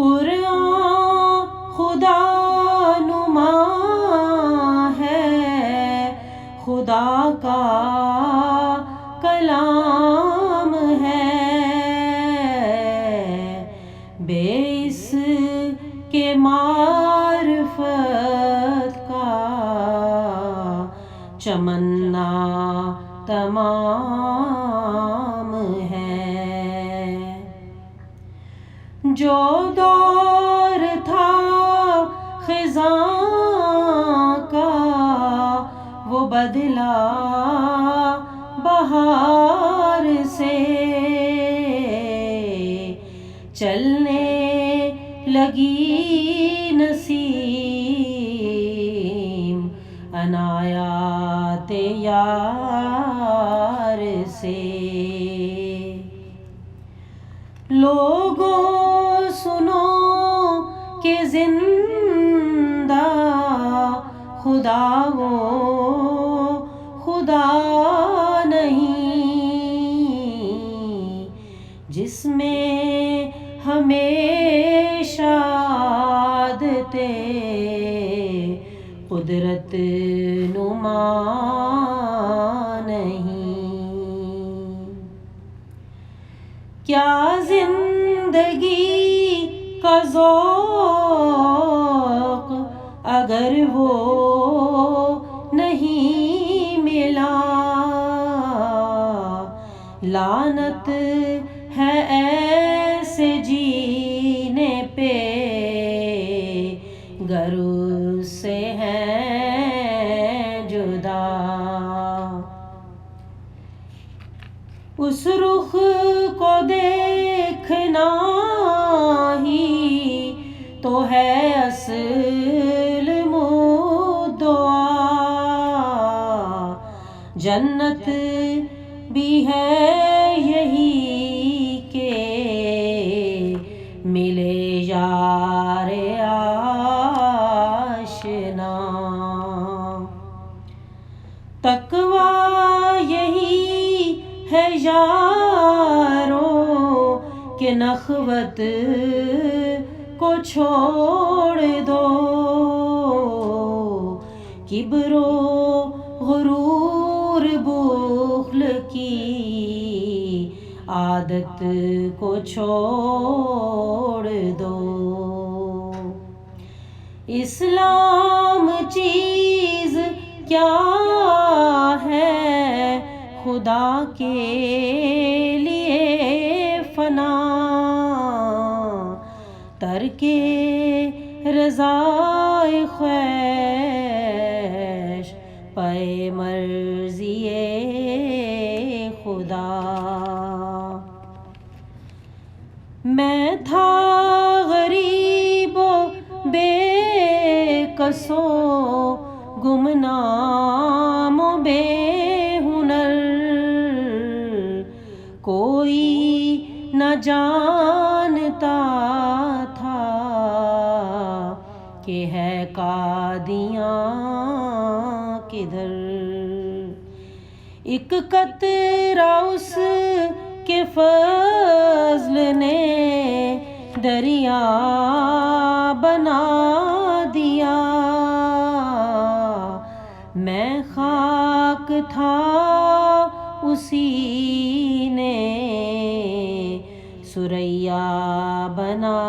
قرآن خدا نما ہے، خدا کا کلام ہے، بے اس کے معرفت کا چمنا تمام ہے۔ جو دور تھا خزاں کا وہ بدلا بہار سے، چلنے لگی نسیم عنایات یار سے۔ لوگوں سنو کہ زندہ خدا وہ خدا نہیں جس میں ہمیشہ عادتِ قدرت نما نہیں۔ کیا زندگی کا ذوق اگر وہ نہیں ملا، لعنت ہے ایسے جینے پہ گر اس سے ہے جدا۔ اس رخ کو دیکھنا ہی تو ہے اصل مدعا، جنت بھی ہے یہی کہ ملے یار آشنا، تقویٰ یہی ہے یارو کہ نخوت کو چھوڑ دو، کبر و غرور بخل کی عادت کو چھوڑ دو۔ اسلام چیز کیا ہے خدا کے لیے فنا، ترک رضائے خویش پے مرضی خدا۔ میں تھا غریب و بے کس و گمنام و بے ہنر، کوئی نہ جانتا تھا کہ ہے قادیاں کدھر، ایک قطرہ اس کے فضل نے دریا بنا دیا، میں خاک تھا اسی نے ثریا بنا